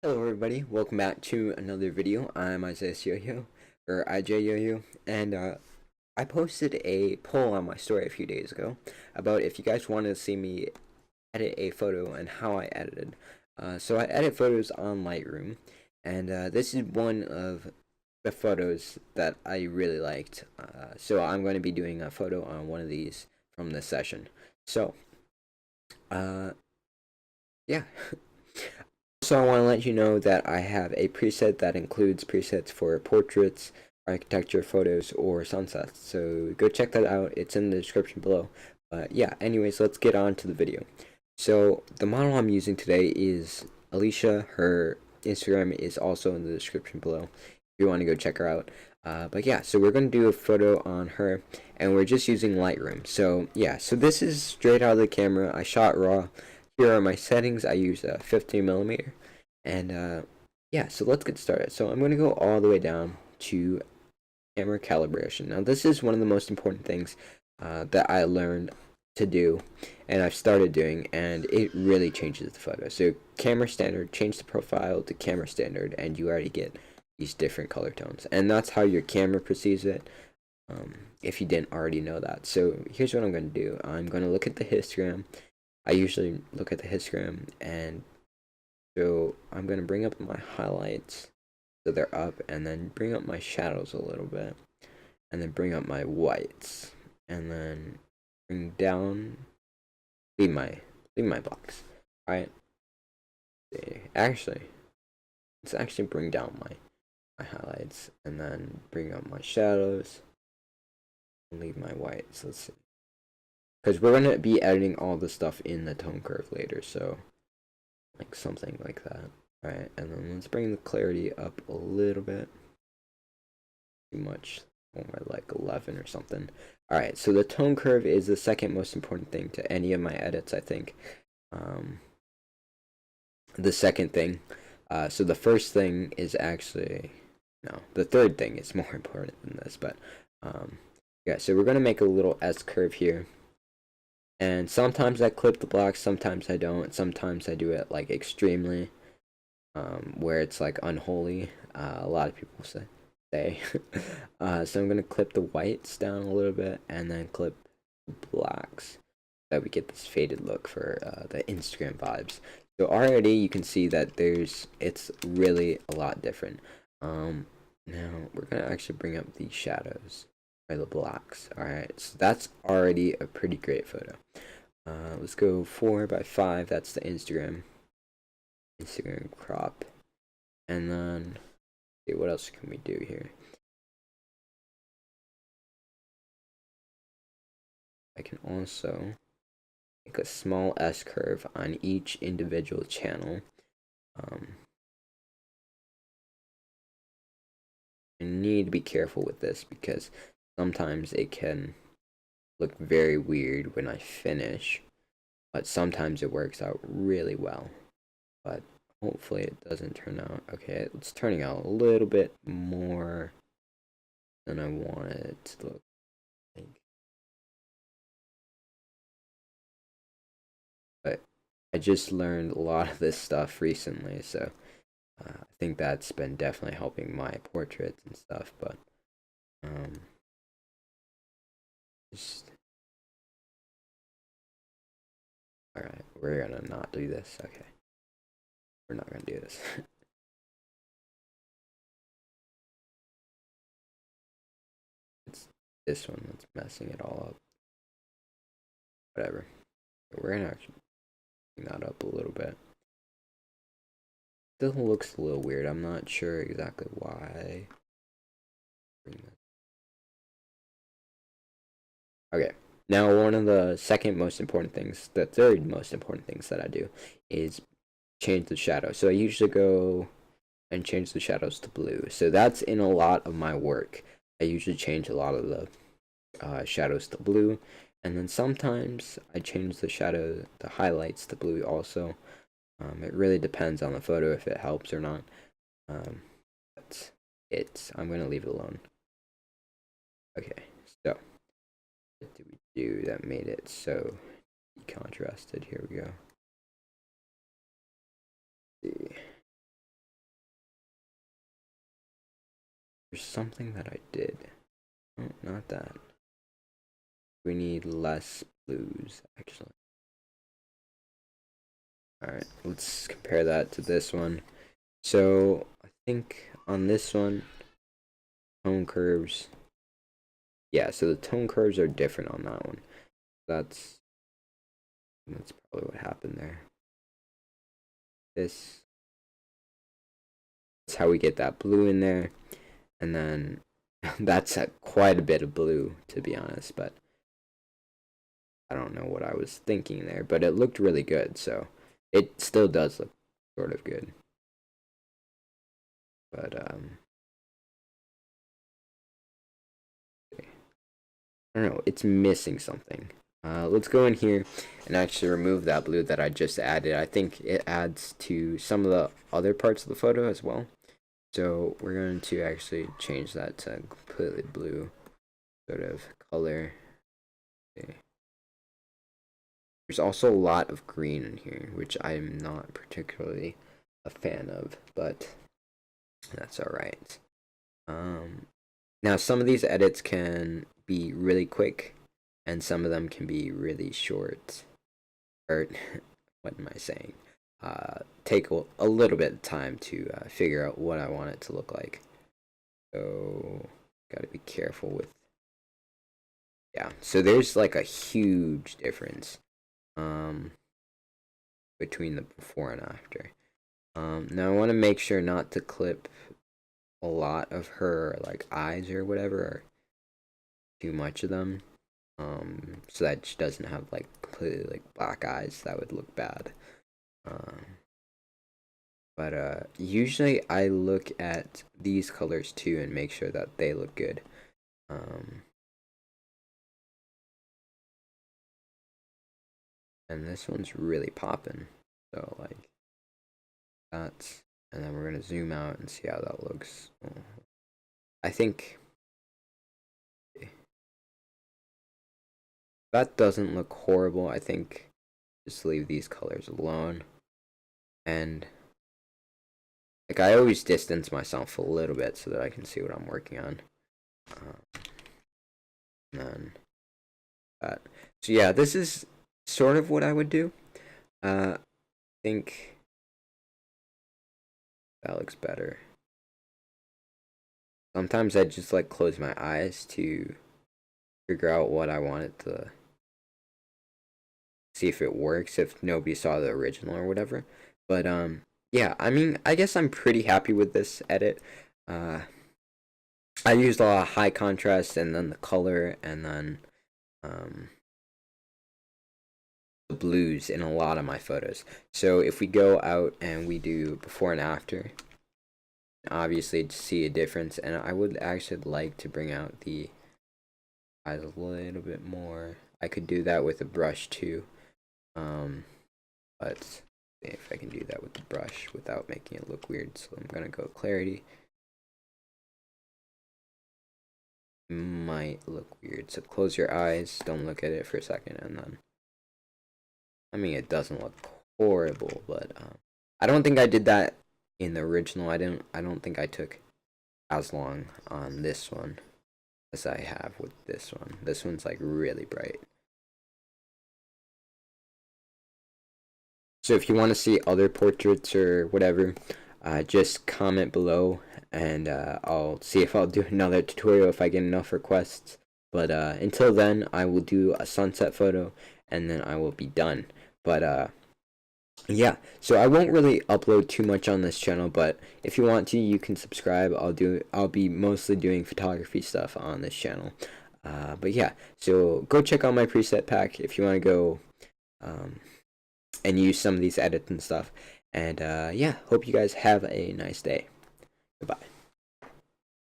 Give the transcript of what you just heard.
Hello everybody, welcome back to another video. I'm ijyoyo, or ijyoyo, and I posted a poll on my story a few days ago about if you guys wanted to see me edit a photo and how I edited. So I edit photos on Lightroom, and this is one of the photos that I really liked. So I'm going to be doing a photo on one of these from this session. So, uh, yeah. So I want to let you know that I have a preset that includes presets for portraits, architecture, photos, or sunsets. So go check that out. It's in the description below. But yeah, anyways, let's get on to the video. So the model I'm using today is Alicia. Her Instagram is also in the description below if you want to go check her out. But yeah, so we're going to do a photo on her, and we're just using Lightroom. So yeah, so this is straight out of the camera. I shot raw. Here are my settings. I use a 15mm, and yeah, so let's get started. So I'm going to go all the way down to camera calibration. Now this is one of the most important things that I learned to do, and I've started doing, and it really changes the photo. So camera standard, change the profile to camera standard, and you already get these different color tones, and that's how your camera perceives it. If you didn't already know that. So here's what I'm going to do. I'm going to look at the histogram. I usually look at the histogram, and so I'm going to bring up my highlights so they're up, and then bring up my shadows a little bit, and then bring up my whites, and then bring down, leave my blacks. Alright, actually, let's actually bring down my highlights, and then bring up my shadows, and leave my whites. Let's see. Because we're going to be editing all the stuff in the tone curve later, so like something like that. Alright, and then let's bring the clarity up a little bit. Too much, more like 11 or something. Alright, so the tone curve is the second most important thing to any of my edits, I think. The second thing, so the first thing is actually, no, the third thing is more important than this, but yeah, so we're going to make a little S curve here. And sometimes I clip the blocks, sometimes I don't. Sometimes I do it like extremely, where it's like unholy. A lot of people say. So I'm gonna clip the whites down a little bit, and then clip the blacks, so that we get this faded look for the Instagram vibes. So already you can see that it's really a lot different. Now we're gonna actually bring up the shadows. The blocks. Alright, so that's already a pretty great photo. Let's go 4:5. That's the Instagram crop. And then, see, what else can we do here? I can also make a small S curve on each individual channel. I need to be careful with this because sometimes it can look very weird when I finish, but sometimes it works out really well. But hopefully it doesn't turn out. Okay, it's turning out a little bit more than I wanted it to look like. But I just learned a lot of this stuff recently, so I think that's been definitely helping my portraits and stuff. But just alright, we're gonna not do this. Okay, we're not gonna do this. It's this one that's messing it all up. Whatever. We're gonna actually bring that up a little bit. Still looks a little weird. I'm not sure exactly why. Okay. Now, one of the second most important things, the third most important things that I do is change the shadow. So I usually go and change the shadows to blue. So that's in a lot of my work. I usually change a lot of the shadows to blue. And then sometimes I change the highlights to blue also. It really depends on the photo if it helps or not. But I'm going to leave it alone. Okay, so what did we do that made it so contrasted? Here we go. Let's see. there's something that I did. Oh, not that. We need less blues, actually. Alright, let's compare that to this one. So, I think on this one, tone curves. Yeah, so the tone curves are different on that one. That's probably what happened there. That's how we get that blue in there. And then that's quite a bit of blue, to be honest, but I don't know what I was thinking there, but it looked really good, so it still does look sort of good. But I don't know, it's missing something. Let's go in here and actually remove that blue that I just added. I think it adds to some of the other parts of the photo as well. So we're going to actually change that to completely blue sort of color. Okay. There's also a lot of green in here, which I'm not particularly a fan of, but that's alright. Now some of these edits can be really quick, and some of them can be really short. Or, what am I saying? Take a little bit of time to figure out what I want it to look like. So, gotta be careful with. Yeah, so there's like a huge difference between the before and after. Now I want to make sure not to clip a lot of her like eyes or whatever, or too much of them, so that she doesn't have like completely like black eyes. That would look bad. But usually I look at these colors too and make sure that they look good. And this one's really popping, so like that. And then we're gonna zoom out and see how that looks. I think that doesn't look horrible. I think just leave these colors alone. And like I always distance myself a little bit so that I can see what I'm working on. And then that. So yeah, this is sort of what I would do. I think that looks better. Sometimes I just like close my eyes to figure out what I want it to see if it works, if nobody saw the original or whatever. But yeah, I mean, I guess I'm pretty happy with this edit. I used a lot of high contrast and then the color and then the blues in a lot of my photos. So if we go out and we do before and after, obviously to see a difference, and I would actually like to bring out the eyes a little bit more. I could do that with a brush too, but see if I can do that with the brush without making it look weird. So I'm gonna go clarity. Might look weird, so close your eyes, don't look at it for a second, and then I mean it doesn't look horrible, but I don't think I did that in the original. I don't think I took as long on this one as I have with this one. This one's like really bright. So if you want to see other portraits or whatever, just comment below, and I'll see if I'll do another tutorial if I get enough requests. But until then, I will do a sunset photo, and then I will be done. But yeah, so I won't really upload too much on this channel, but if you want to, you can subscribe. I'll be mostly doing photography stuff on this channel. But yeah, so go check out my preset pack if you want to go and use some of these edits and stuff. And yeah, hope you guys have a nice day. Goodbye.